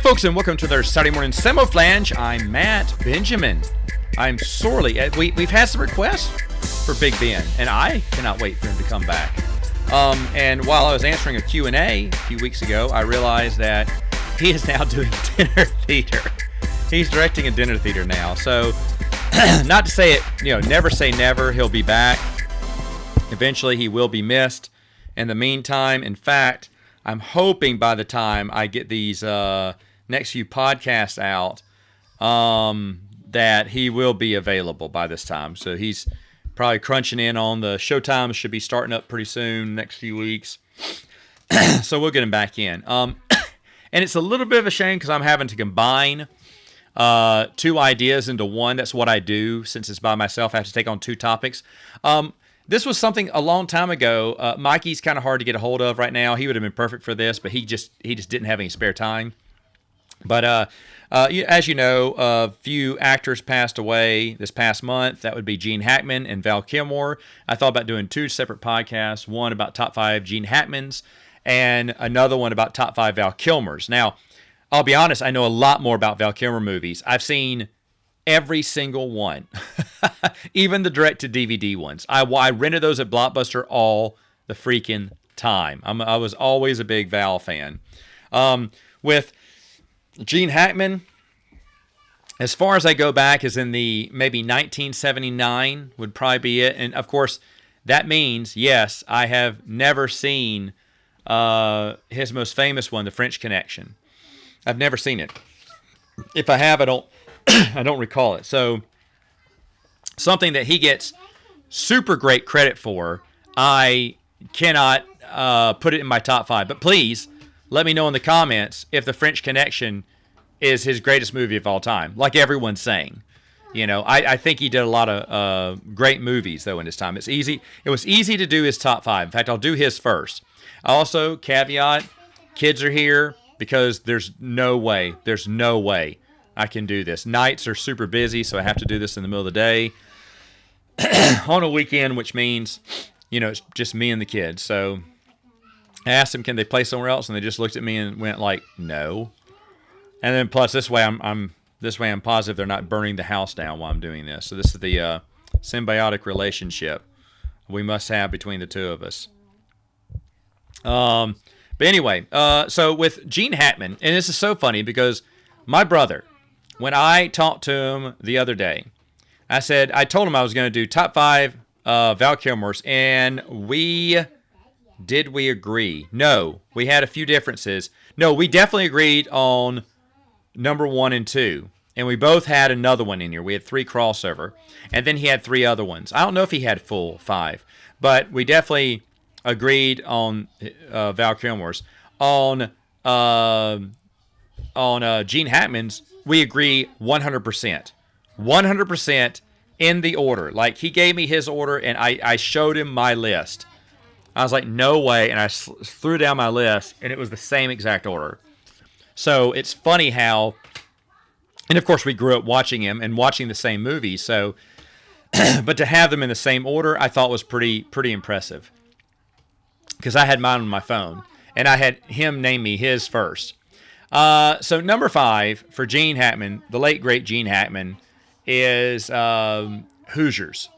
folks, and welcome to their Saturday morning Samoflange. I'm Matt Benjamin. I'm sorely... We've had some requests for Big Ben, and I cannot wait for him to come back. And while I was answering a Q&A a few weeks ago, I realized that he is now doing dinner theater. He's directing a dinner theater now. So, not to say it, never say never. He'll be back. Eventually, he will be missed. In the meantime, in fact, I'm hoping by the time I get these next few podcasts out, that he will be available by this time. So he's probably crunching in on the showtime. Should be starting up pretty soon, next few weeks. So we'll get him back in. And it's a little bit of a shame because I'm having to combine two ideas into one. That's what I do since it's by myself. I have to take on two topics. This was something a long time ago. Mikey's kind of hard to get a hold of right now. He would have been perfect for this, but he just didn't have any spare time. But as you know, a few actors passed away this past month. That would be Gene Hackman and Val Kilmer. I thought about doing two separate podcasts, one about top 5 Gene Hackmans and another one about top 5 Val Kilmers. Now, I'll be honest, I know a lot more about Val Kilmer movies. I've seen every single one, even the direct-to-DVD ones. I rented those at Blockbuster all the freaking time. I was always a big Val fan. With Gene Hackman, as far as I go back, is in the maybe 1979 would probably be it. And, of course, that means, yes, I have never seen his most famous one, The French Connection. I've never seen it. If I have, I don't recall it. So something that he gets super great credit for, I cannot put it in my top 5. But please let me know in the comments if The French Connection is his greatest movie of all time, like everyone's saying. I think he did a lot of great movies, though, in his time. It was easy to do his top 5. In fact, I'll do his first. Also, caveat, kids are here because there's no way I can do this. Nights are super busy, so I have to do this in the middle of the day on a weekend, which means, it's just me and the kids. So I asked them, can they play somewhere else? And they just looked at me and went like, no. And then plus this way I'm positive they're not burning the house down while I'm doing this. So this is the symbiotic relationship we must have between the two of us. But anyway, so with Gene Hackman, and this is so funny because my brother, when I talked to him the other day, I told him I was going to do top 5 Val Kilmers, and did we agree? No, we had a few differences. No, we definitely agreed on number 1 and 2, and we both had another one in here. We had 3 crossover, and then he had 3 other ones. I don't know if he had full 5, but we definitely agreed on Val Kilmer's. On Gene Hackman's, we agree 100%. 100% in the order. Like, he gave me his order, and I showed him my list. I was like, no way, and I threw down my list, and it was the same exact order. So it's funny how, and of course we grew up watching him and watching the same movies, so, but to have them in the same order, I thought was pretty impressive. Because I had mine on my phone, and I had him name me his first. So number 5 for Gene Hackman, the late great Gene Hackman, is Hoosiers.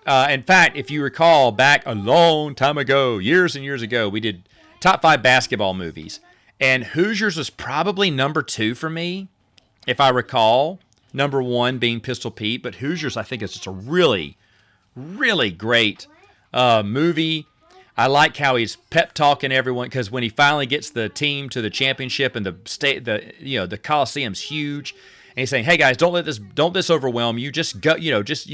In fact, if you recall, back a long time ago, years and years ago, we did top 5 basketball movies, and Hoosiers was probably number 2 for me, if I recall. Number 1 being Pistol Pete, but Hoosiers I think is just a really, really great movie. I like how he's pep talking everyone, because when he finally gets the team to the championship and the Coliseum's huge, and he's saying, "Hey guys, don't this overwhelm you. Just go, this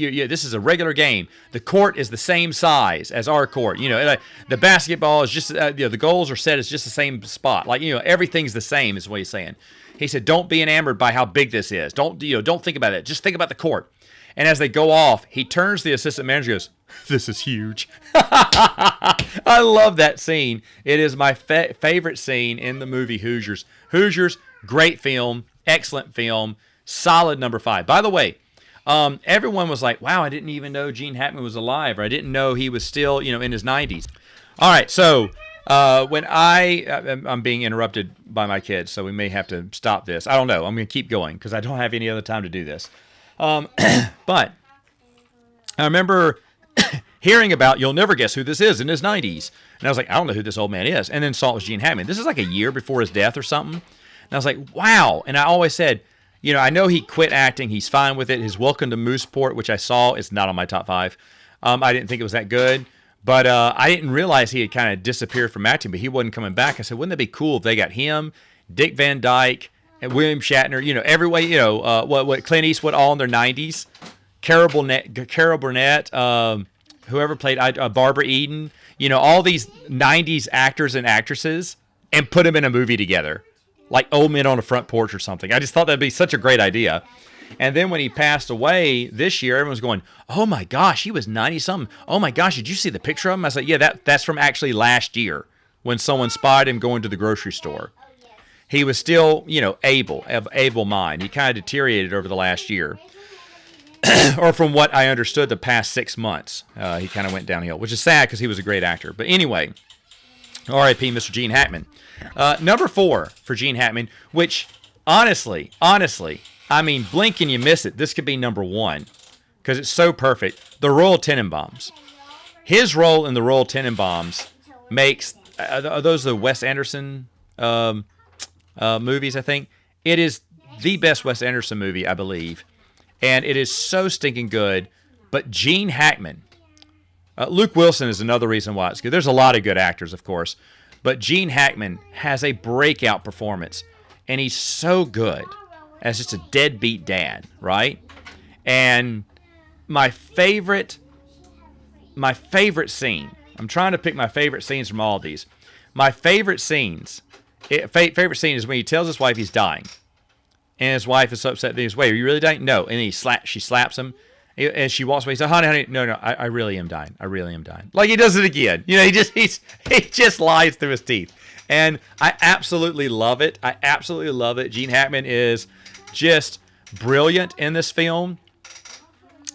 is a regular game. The court is the same size as our court. The basketball is just the goals are set as just the same spot. Like everything's the same," is what he's saying. He said, "Don't be enamored by how big this is. Don't think about it. Just think about the court." And as they go off, he turns to the assistant manager and goes, "This is huge." I love that scene. It is my favorite scene in the movie Hoosiers. Hoosiers, great film, excellent film, solid number 5. By the way, everyone was like, wow, I didn't even know Gene Hackman was alive, or I didn't know he was still, in his 90s. All right, so When I'm being interrupted by my kids, so we may have to stop this. I don't know. I'm going to keep going because I don't have any other time to do this. But I remember hearing about You'll Never Guess Who This Is in his 90s. And I was like, I don't know who this old man is. And then saw it was Gene Hackman. This is like a year before his death or something. And I was like, wow. And I always said, I know he quit acting. He's fine with it. His Welcome to Mooseport, which I saw, is not on my top 5. I didn't think it was that good. But I didn't realize he had kind of disappeared from acting, but he wasn't coming back. I said, wouldn't that be cool if they got him, Dick Van Dyke, and William Shatner, every way, what Clint Eastwood all in their 90s, Carol Burnett, whoever played Barbara Eden, all these 90s actors and actresses, and put them in a movie together, like Old Men on the Front Porch or something. I just thought that'd be such a great idea. And then when he passed away this year, everyone's going, oh my gosh, he was 90-something. Oh my gosh, did you see the picture of him? I said, yeah, that's from actually last year when someone spotted him going to the grocery store. He was still, able mind. He kind of deteriorated over the last year. Or from what I understood, the past 6 months, he kind of went downhill, which is sad because he was a great actor. But anyway, R.I.P. Mr. Gene Hackman. Number 4 for Gene Hackman, which honestly, I mean, blink and you miss it. This could be number 1 because it's so perfect. The Royal Tenenbaums. His role in the Royal Tenenbaums makes are those the Wes Anderson movies? I think it is the best Wes Anderson movie, I believe, and it is so stinking good. But Gene Hackman, Luke Wilson is another reason why it's good. There's a lot of good actors, of course, but Gene Hackman has a breakout performance, and he's so good as just a deadbeat dad, right? And my favorite scene, I'm trying to pick my favorite scenes from all of these. My favorite scenes, favorite scene is when he tells his wife he's dying. And his wife is so upset that he's, wait, are you really dying? No. And she slaps him. And she walks away. He says, honey, no, I really am dying. I really am dying. Like he does it again. He just lies through his teeth. And I absolutely love it. Gene Hackman is just brilliant in this film.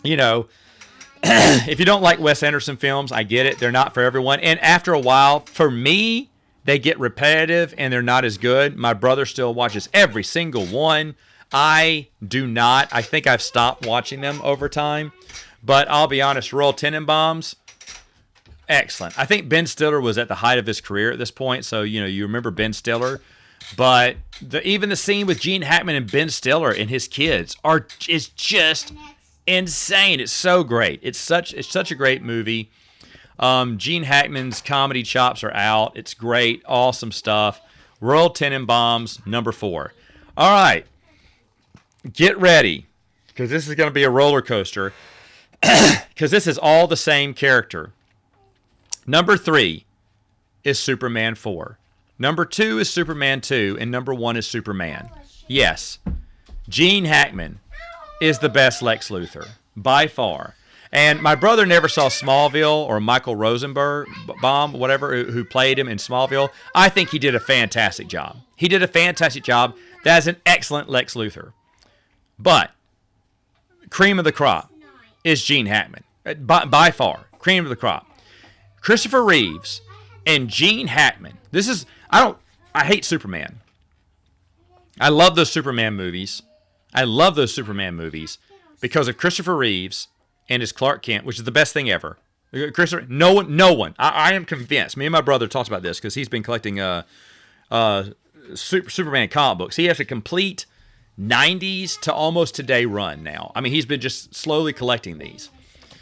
If you don't like Wes Anderson films, I get it. They're not for everyone. And after a while, for me, they get repetitive and they're not as good. My brother still watches every single one. I do not. I think I've stopped watching them over time. But I'll be honest, Royal Tenenbaums, excellent. I think Ben Stiller was at the height of his career at this point. So, you remember Ben Stiller. But even the scene with Gene Hackman and Ben Stiller and his kids is just insane. It's so great. It's such a great movie. Gene Hackman's comedy chops are out. It's great. Awesome stuff. Royal Tenenbaums, number 4. All right. Get ready, because this is going to be a roller coaster, because this is all the same character. Number 3 is Superman 4. Number 2 is Superman 2, and number 1 is Superman. Yes, Gene Hackman is the best Lex Luthor, by far. And my brother never saw Smallville or Michael Rosenbaum, whatever, who played him in Smallville. I think he did a fantastic job. That is an excellent Lex Luthor. But cream of the crop is Gene Hackman. By far, cream of the crop. Christopher Reeves and Gene Hackman. I hate Superman. I love those Superman movies. Because of Christopher Reeves and his Clark Kent, which is the best thing ever. Christopher, no one. I am convinced. Me and my brother talked about this because he's been collecting Superman comic books. He has a complete 90s to almost today run now. I mean, he's been just slowly collecting these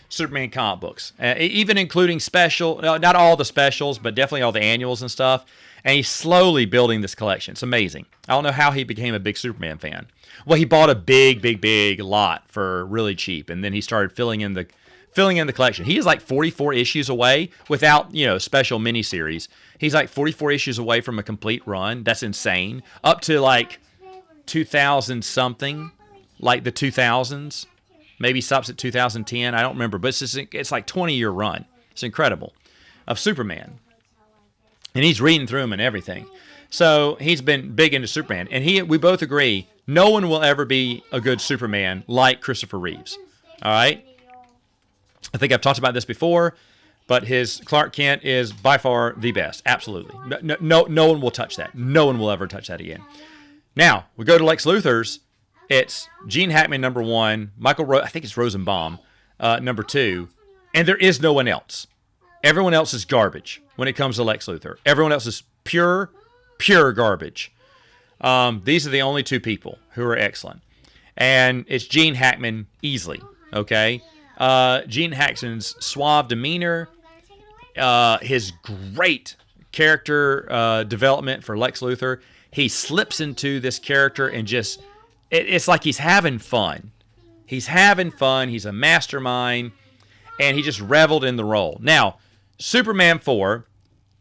Superman comic books, even including not all the specials, but definitely all the annuals and stuff. And he's slowly building this collection. It's amazing. I don't know how he became a big Superman fan. Well, he bought a big lot for really cheap, and then he started filling in the collection. He is like 44 issues away without, special miniseries. He's like 44 issues away from a complete run. That's insane. Up to like 2000 something, like the 2000s. Maybe stops at 2010. I don't remember, but it's like 20-year run. It's incredible of Superman. And he's reading through them and everything. So he's been big into Superman. And we both agree, no one will ever be a good Superman like Christopher Reeves. All right? I think I've talked about this before, but his Clark Kent is by far the best. Absolutely. No one will touch that. No one will ever touch that again. Now, we go to Lex Luthor's. It's Gene Hackman, number 1. I think it's Rosenbaum, number 2. And there is no one else. Everyone else is garbage when it comes to Lex Luthor. Everyone else is pure garbage. These are the only 2 people who are excellent. And it's Gene Hackman easily, okay? Gene Hackman's suave demeanor, his great character development for Lex Luthor. He slips into this character and just, it's like he's having fun. He's having fun. He's a mastermind, and he just reveled in the role. Now, Superman 4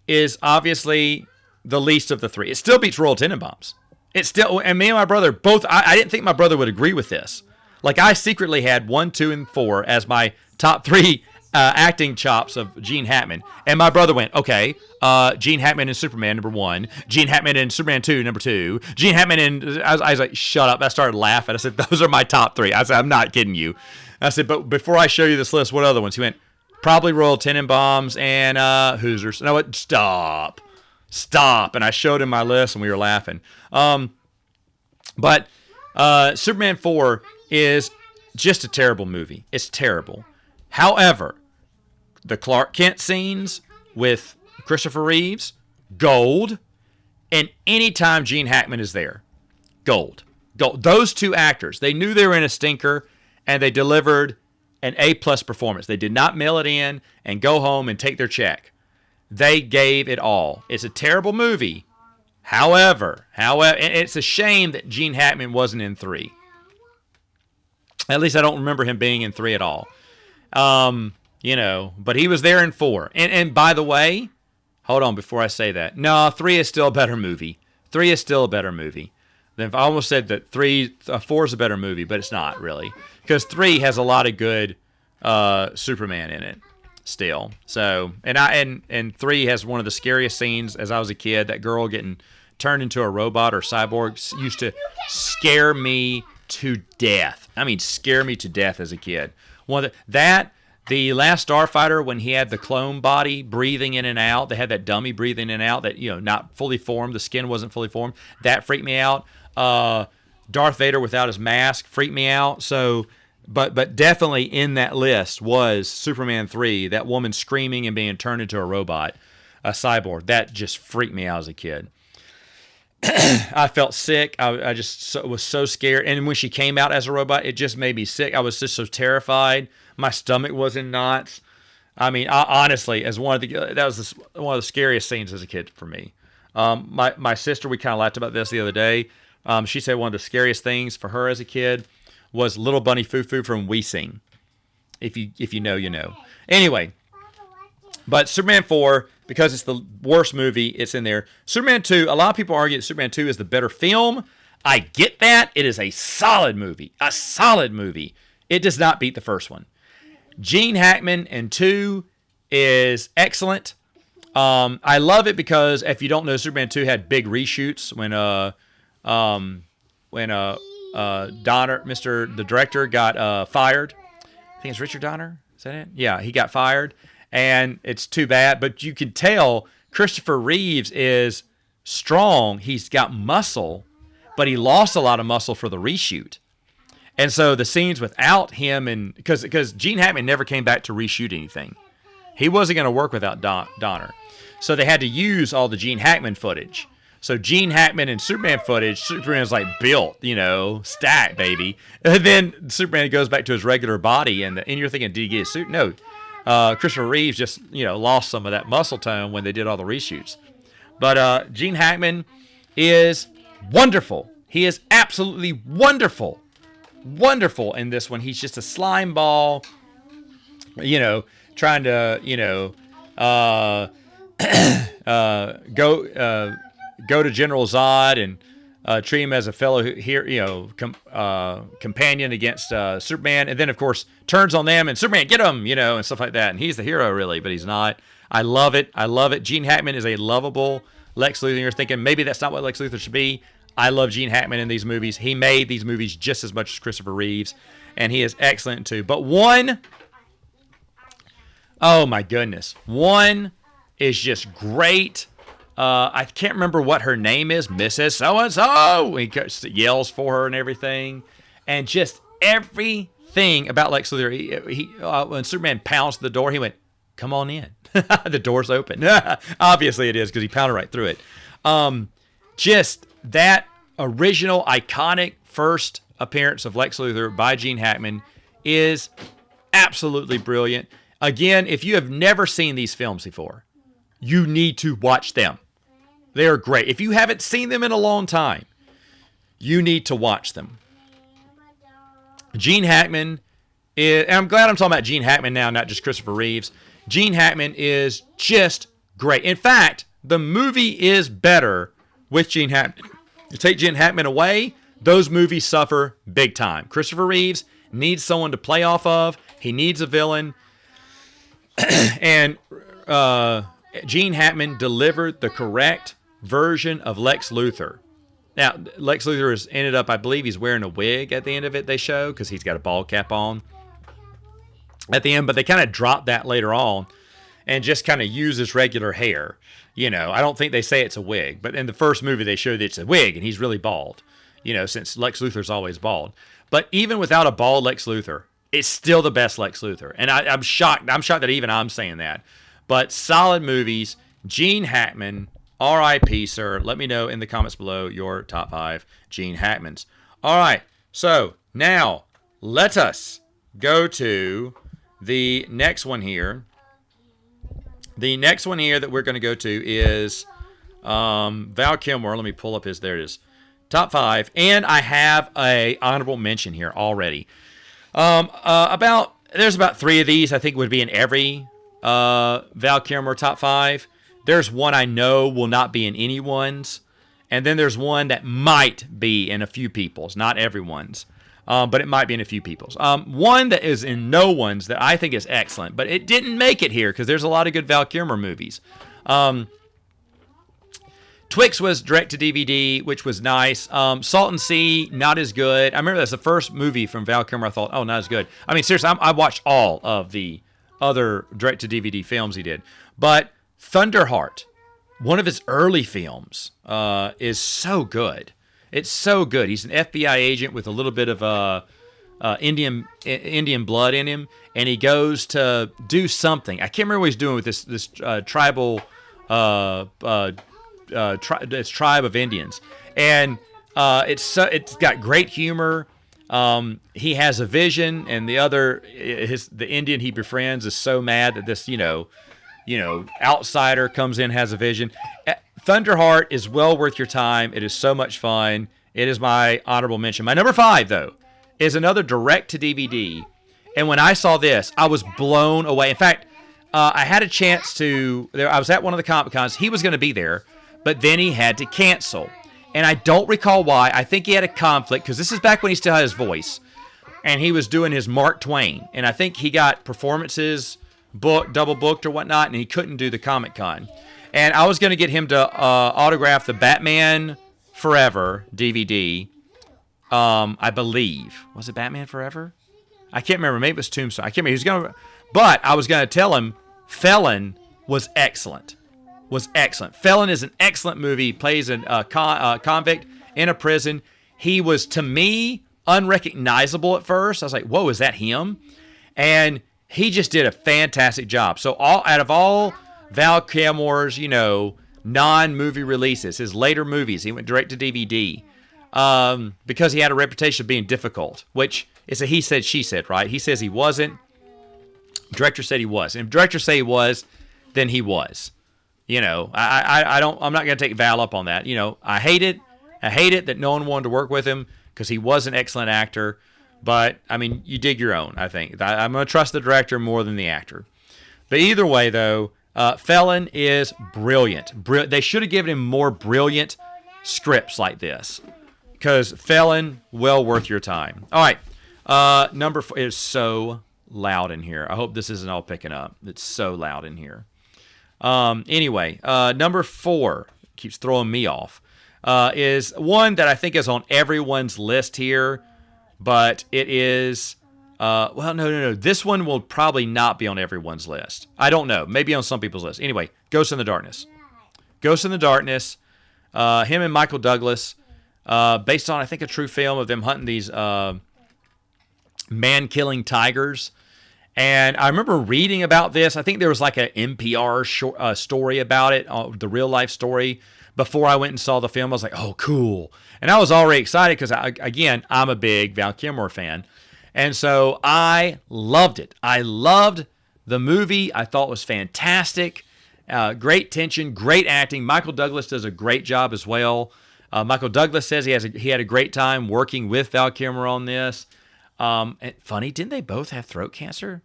is obviously the least of the 3. It still beats Royal Tenenbaums. It's still, and me and my brother both, I didn't think my brother would agree with this. Like, I secretly had 1, 2, and 4 as my top 3 acting chops of Gene Hackman. And my brother went, okay, Gene Hackman in Superman, number 1. Gene Hackman in Superman 2, number 2. Gene Hackman in, I was like, shut up. I started laughing. I said, those are my top 3. I said, I'm not kidding you. I said, but before I show you this list, what other ones? He went, probably Royal Tenenbaums and Hoosiers. And I went, stop. And I showed him my list, and we were laughing. But Superman 4 is just a terrible movie. It's terrible. However, the Clark Kent scenes with Christopher Reeves, gold. And anytime Gene Hackman is there, gold. Those 2 actors, they knew they were in a stinker, and they delivered an A-plus performance. They did not mail it in and go home and take their check. They gave it all. It's a terrible movie. However, and it's a shame that Gene Hackman wasn't in 3. At least I don't remember him being in 3 at all. But he was there in 4. And by the way, hold on before I say that. No, 3 is still a better movie. 3 is still a better movie. Then I almost said that 4 is a better movie, but it's not really, because 3 has a lot of good Superman in it still. So and 3 has one of the scariest scenes as I was a kid. That girl getting turned into a robot or cyborg used to scare me to death. I mean, scare me to death as a kid. The Last Starfighter, when he had the clone body breathing in and out, they had that dummy breathing in and out that, not fully formed, the skin wasn't fully formed. That freaked me out. Darth Vader without his mask freaked me out. So, but definitely in that list was Superman 3, that woman screaming and being turned into a robot, a cyborg. That just freaked me out as a kid. I felt sick. I just was so scared. And when she came out as a robot, it just made me sick. I was just so terrified. My stomach was in knots. I mean, honestly, that was one of the scariest scenes as a kid for me. My sister, we kind of laughed about this the other day. She said one of the scariest things for her as a kid was Little Bunny Foo-Foo from We Sing. If you know, you know. Anyway, but Superman 4, because it's the worst movie, it's in there. Superman 2, a lot of people argue that Superman 2 is the better film. I get that. It is a solid movie. A solid movie. It does not beat the first one. Gene Hackman in 2 is excellent. I love it because if you don't know, Superman 2 had big reshoots when Donner, the director, got fired. I think it's Richard Donner. Is that it? Yeah, he got fired, and it's too bad. But you can tell Christopher Reeves is strong. He's got muscle, but he lost a lot of muscle for the reshoot. And so the scenes without him, and because Gene Hackman never came back to reshoot anything. He wasn't going to work without Donner. So they had to use all the Gene Hackman footage. So Gene Hackman and Superman footage, Superman's like built, stacked, baby. And then Superman goes back to his regular body, and you're thinking, did he get a suit? No. Christopher Reeves just, lost some of that muscle tone when they did all the reshoots. But Gene Hackman is wonderful. He is absolutely wonderful. Wonderful in this one. He's just a slime ball, trying to, go to General Zod and treat him as a fellow companion against Superman, and then of course turns on them and Superman, get him, and stuff like that. And he's the hero really, but he's not. I love it. Gene Hackman is a lovable Lex Luthor. You're thinking maybe that's not what Lex Luthor should be. I love Gene Hackman in these movies. He made these movies just as much as Christopher Reeves, and he is excellent too. But one Oh my goodness. One is just great. I can't remember what her name is, Mrs. So-and-so. He yells for her and everything. And just everything about Lex Luthor. When Superman pounced the door, he went, come on in. The door's open. Obviously it is because he pounded right through it. Just that original, iconic first appearance of Lex Luthor by Gene Hackman is absolutely brilliant. Again, if you have never seen these films before, you need to watch them. They are great. If you haven't seen them in a long time, you need to watch them. Gene Hackman is, and I'm glad I'm talking about Gene Hackman now, not just Christopher Reeves. Gene Hackman is just great. In fact, the movie is better with Gene Hackman. You take Gene Hackman away, those movies suffer big time. Christopher Reeves needs someone to play off of. He needs a villain. And Gene Hackman delivered the correct version of Lex Luthor. Now, Lex Luthor has ended up, I believe he's wearing a wig at the end of it, they show, because he's got a bald cap on at the end, but they kind of drop that later on and just kind of use his regular hair. You know, I don't think they say it's a wig, but in the first movie they show that it's a wig and he's really bald, you know, since Lex Luthor's always bald. But even without a bald Lex Luthor, it's still the best Lex Luthor. And I'm shocked. I'm shocked that even I'm saying that. But solid movies. Gene Hackman, R.I.P., sir. Let me know in the comments below your top 5 Gene Hackmans. All right. So now let us go to the next one here. The next one here that we're going to go to is Val Kilmer. Let me pull up his. There it is. Top 5. And I have a honorable mention here already. There's about 3 of these I think would be in every Val Kilmer top 5. There's one I know will not be in anyone's, and then there's one that might be in a few people's, not everyone's, but it might be in a few people's. One that is in no one's that I think is excellent, but it didn't make it here because there's a lot of good Val Kilmer movies. Twix was direct to DVD, which was nice. Salt and Sea, not as good. I remember that's the first movie from Val Kilmer I thought, oh, not as good. I mean, seriously, I watched all of the other direct to DVD films he did. But Thunderheart, one of his early films, is so good. It's so good. He's an FBI agent with a little bit of Indian blood in him, and he goes to do something. I can't remember what he's doing with this tribal this tribe of Indians, and it's got great humor. He has a vision, and the Indian he befriends is so mad that this outsider comes in, has a vision. Thunderheart is well worth your time. It is so much fun. It is my honorable mention. My number 5 though is another direct to DVD, and when I saw this, I was blown away. In fact, I had a chance to. I was at one of the Comic Cons. He was going to be there, but then he had to cancel. And I don't recall why. I think he had a conflict, because this is back when he still had his voice. And he was doing his Mark Twain. And I think he got performances double booked or whatnot, and he couldn't do the Comic Con. And I was going to get him to autograph the Batman Forever DVD, I believe. Was it Batman Forever? I can't remember. Maybe it was Tombstone. I can't remember. He was going to, but I was going to tell him Felon was excellent. Felon is an excellent movie. He plays a convict in a prison. He was, to me, unrecognizable at first. I was like, whoa, is that him? And he just did a fantastic job. So out of all Val Kilmer's, non-movie releases, his later movies, he went direct to DVD because he had a reputation of being difficult, which is a he said, she said, right? He says he wasn't. Director said he was. And if director say he was, then he was. I'm not going to take Val up on that. I hate it that no one wanted to work with him because he was an excellent actor. But, I mean, you dig your own, I think. I'm going to trust the director more than the actor. But either way, though, Felon is brilliant. They should have given him more brilliant scripts like this, because Felon, well worth your time. All right, number 4 is so loud in here. I hope this isn't all picking up. It's so loud in here. Anyway, number 4 keeps throwing me off. Is one that I think is on everyone's list here, but it is Well, no. This one will probably not be on everyone's list. I don't know. Maybe on some people's list. Anyway, Ghost in the Darkness. Ghost in the Darkness. Him and Michael Douglas. Based on, I think, a true film of them hunting these man-killing tigers. And I remember reading about this. I think there was like an NPR story about it, the real-life story. Before I went and saw the film, I was like, oh, cool. And I was already excited because, again, I'm a big Val Kilmer fan. And so I loved it. I loved the movie. I thought it was fantastic. Great tension, great acting. Michael Douglas does a great job as well. Michael Douglas says he had a great time working with Val Kilmer on this. And funny, didn't they both have throat cancer?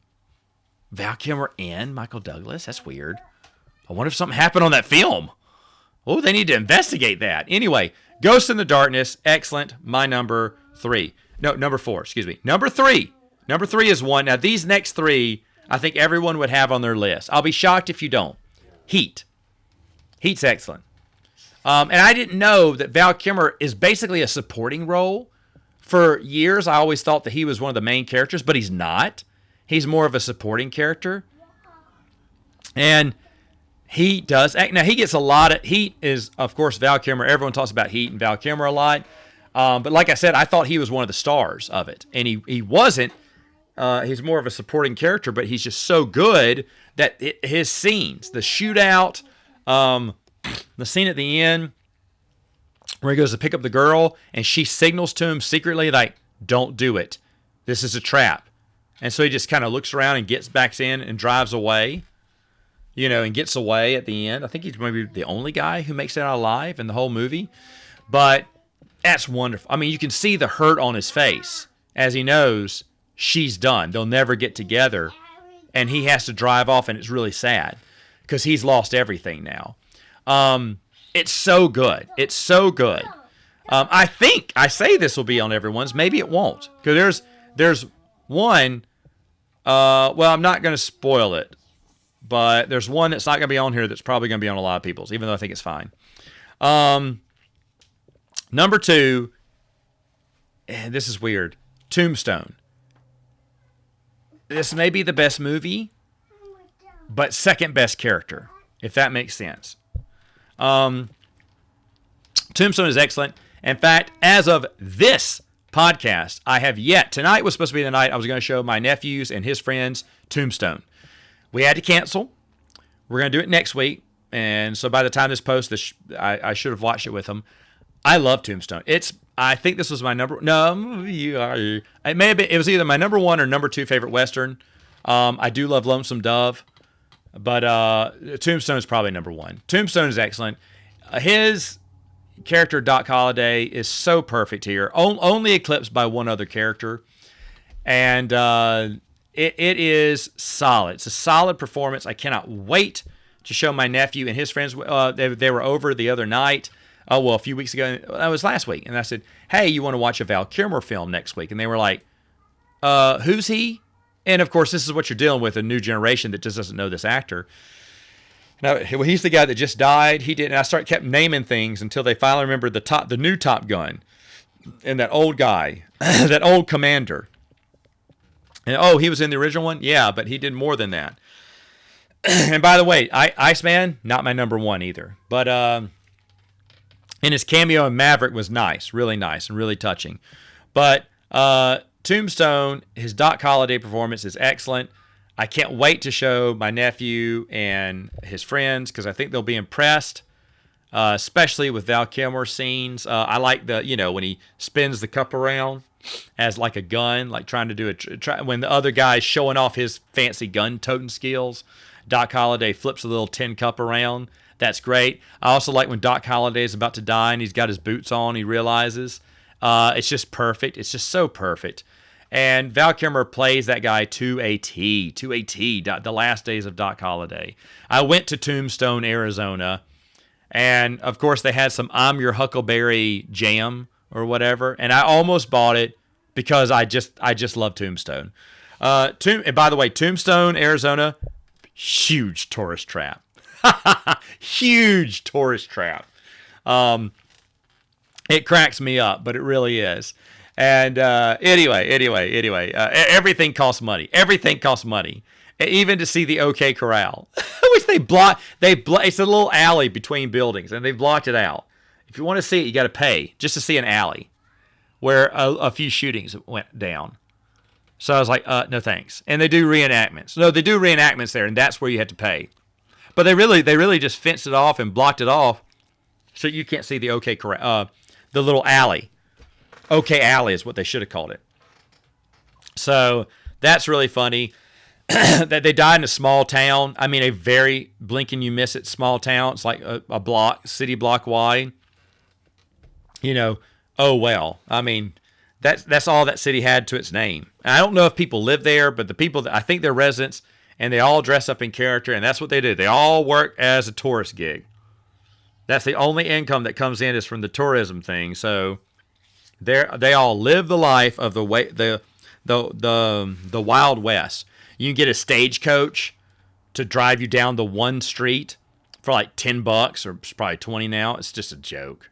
Val Kilmer and Michael Douglas? That's weird. I wonder if something happened on that film. Oh, they need to investigate that. Anyway, Ghost in the Darkness, excellent. My number 3. No, number 4, excuse me. Number 3. Number 3 is one. Now, these next 3, I think everyone would have on their list. I'll be shocked if you don't. Heat. Heat's excellent. And I didn't know that Val Kilmer is basically a supporting role. For years, I always thought that he was one of the main characters, but he's not. He's more of a supporting character. And he does act. Now, he gets a lot of... Heat is, of course, Val Kilmer. Everyone talks about Heat and Val Kilmer a lot. But like I said, I thought he was one of the stars of it. And he wasn't. He's more of a supporting character, but he's just so good that his scenes, the shootout, the scene at the end where he goes to pick up the girl and she signals to him secretly like, don't do it. This is a trap. And so he just kind of looks around and gets back in and drives away. And gets away at the end. I think he's maybe the only guy who makes it out alive in the whole movie. But that's wonderful. I mean, you can see the hurt on his face as he knows she's done. They'll never get together. And he has to drive off, and it's really sad because he's lost everything now. It's so good. It's so good. I think I say this will be on everyone's. Maybe it won't. Because there's one. Well, I'm not going to spoil it. But there's one that's not going to be on here that's probably going to be on a lot of people's, even though I think it's fine. Number 2, and this is weird, Tombstone. This may be the best movie, but second best character, if that makes sense. Tombstone is excellent. In fact, as of this podcast, I have yet, tonight was supposed to be the night I was going to show my nephews and his friends Tombstone. We had to cancel. We're going to do it next week. And so by the time this posts, I should have watched it with them. I love Tombstone. I think this was my number... No, it may have been... It was either my number 1 or number 2 favorite Western. I do love Lonesome Dove. But Tombstone is probably number 1. Tombstone is excellent. His character, Doc Holliday, is so perfect here. Only eclipsed by one other character. And... It is solid. It's a solid performance. I cannot wait to show my nephew and his friends. They were over the other night. A few weeks ago. That was last week. And I said, hey, you want to watch a Val Kilmer film next week? And they were like, who's he? And, of course, this is what you're dealing with, a new generation that just doesn't know this actor. Now, he's the guy that just died. He did, and I kept naming things until they finally remembered the new Top Gun and that old guy, that old commander. And, he was in the original one? Yeah, but he did more than that. And by the way, Iceman, not my number 1 either. But and his cameo in Maverick was nice, really nice, and really touching. But Tombstone, his Doc Holliday performance is excellent. I can't wait to show my nephew and his friends because I think they'll be impressed, especially with Val Kilmer scenes. I like when he spins the cup around as like a gun, like trying to do when the other guy's showing off his fancy gun-toting skills. Doc Holliday flips a little tin cup around. That's great. I also like when Doc Holliday is about to die and he's got his boots on, he realizes. It's just perfect. It's just so perfect. And Val Kilmer plays that guy to a T, the last days of Doc Holliday. I went to Tombstone, Arizona, and, of course, they had some I'm Your Huckleberry jam or whatever, and I almost bought it because I just love Tombstone. And by the way, Tombstone, Arizona, huge tourist trap. Huge tourist trap. It cracks me up, but it really is. And anyway, everything costs money. Everything costs money. Even to see the OK Corral, which they block. It's a little alley between buildings, and they blocked it out. If you want to see it, you got to pay just to see an alley where a few shootings went down. So I was like, no thanks. And they do reenactments. No, they do reenactments there, and that's where you have to pay. But they really just fenced it off and blocked it off, so you can't see the OK Corral, the little alley. OK Alley is what they should have called it. So that's really funny. That they died in a small town. I mean, a very blink and you miss it small town. It's like a city block wide. Oh well. I mean, that's all that city had to its name. And I don't know if people live there, but the people, I think they're residents, and they all dress up in character, and that's what they do. They all work as a tourist gig. That's the only income that comes in is from the tourism thing. So they all live the life of the Wild West. You can get a stagecoach to drive you down the one street for like $10 or probably 20 now. It's just a joke.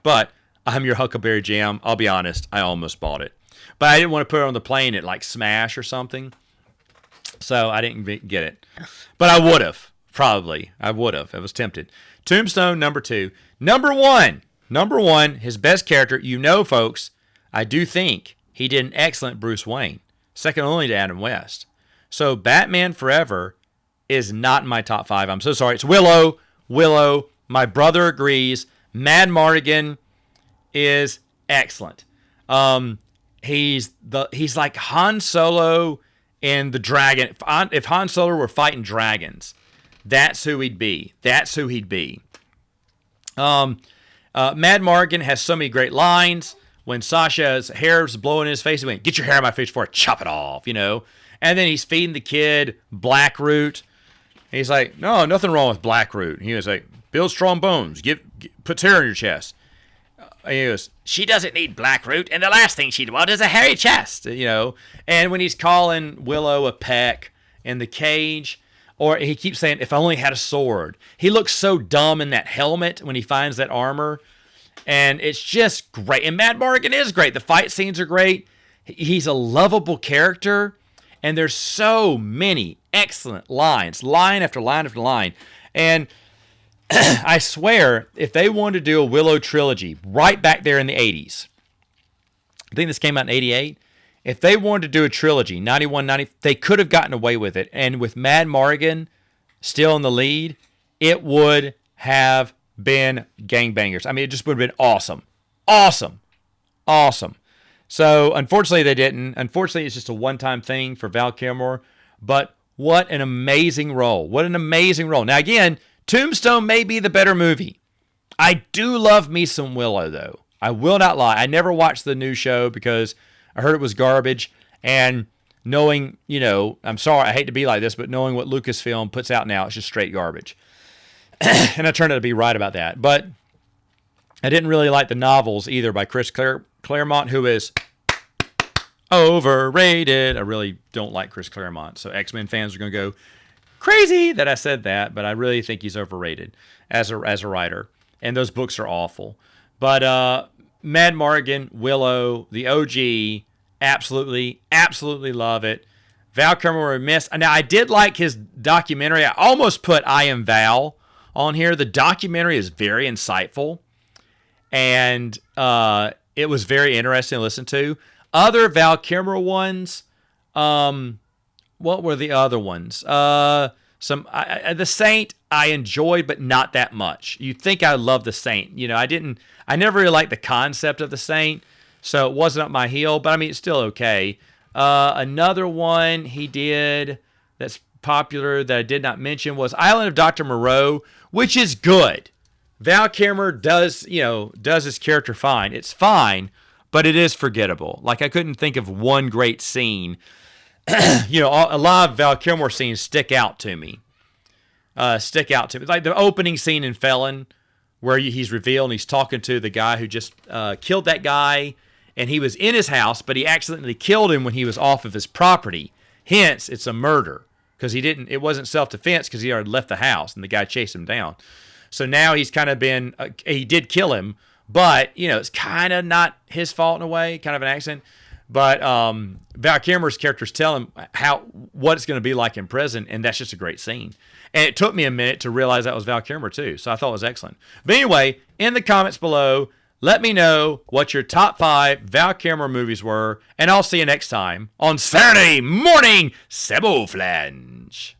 But I'm your Huckleberry Jam. I'll be honest, I almost bought it. But I didn't want to put it on the plane at like Smash or something. So I didn't get it. But I would have, probably. I would have. I was tempted. Tombstone, number 2. Number one, his best character. Folks, I do think he did an excellent Bruce Wayne. Second only to Adam West. So Batman Forever is not in my top 5. I'm so sorry. It's Willow. My brother agrees. Mad Mardigan is excellent. He's like Han Solo in the dragon. If Han Solo were fighting dragons, that's who he'd be. Mad Mardigan has so many great lines. When Sasha's hair's blowing in his face, he went, "Get your hair out of my face before I chop it off," And then he's feeding the kid Blackroot. He's like, "No, nothing wrong with Blackroot." He was like, "Build strong bones. Puts hair on your chest." And he goes, "She doesn't need Blackroot, and the last thing she'd want is a hairy chest." And when he's calling Willow a peck in the cage, or he keeps saying, "If I only had a sword." He looks so dumb in that helmet when he finds that armor. And it's just great. And Mad Mardigan is great. The fight scenes are great. He's a lovable character. And there's so many excellent lines. Line after line after line. And I swear, if they wanted to do a Willow trilogy right back there in the 80s, I think this came out in 88. If they wanted to do a trilogy, 91, 90, they could have gotten away with it. And with Mad Mardigan still in the lead, it would have been gangbangers. I mean, it just would have been awesome. So, unfortunately, they didn't. Unfortunately, it's just a one-time thing for Val Kilmer. But what an amazing role. Now, again, Tombstone may be the better movie. I do love me some Willow, though. I will not lie. I never watched the new show because I heard it was garbage. And knowing, I'm sorry, I hate to be like this, but knowing what Lucasfilm puts out now, it's just straight garbage. And I turned out to be right about that. But I didn't really like the novels either by Chris Claremont, who is overrated. I really don't like Chris Claremont. So X-Men fans are going to go crazy that I said that, but I really think he's overrated as a writer. And those books are awful. But Mad Mardigan, Willow, the OG, absolutely love it. Val Kilmer missed. Now, I did like his documentary. I almost put I Am Val on here. The documentary is very insightful, and it was very interesting to listen to. Other Val Kilmer ones, what were the other ones? The Saint I enjoyed, but not that much. You'd think I love the Saint. I never really liked the concept of the Saint, so it wasn't up my heel, but I mean, it's still okay. Another one he did that's popular that I did not mention was Island of Dr. Moreau, which is good. Val Kilmer does his character fine. It's fine, but it is forgettable. Like, I couldn't think of one great scene. A lot of Val Kilmer scenes stick out to me. Like the opening scene in Felon, where he's revealed and he's talking to the guy who just killed that guy, and he was in his house, but he accidentally killed him when he was off of his property. Hence, it's a murder. Because it wasn't self-defense because he already left the house and the guy chased him down. So now he's kind of been, he did kill him, But, it's kind of not his fault in a way, kind of an accident. But Val Kilmer's characters tell him what it's going to be like in prison, and that's just a great scene. And it took me a minute to realize that was Val Kilmer, too. So I thought it was excellent. But anyway, in the comments below, let me know what your top 5 Val Kilmer movies were, and I'll see you next time on Saturday Morning Samoflange.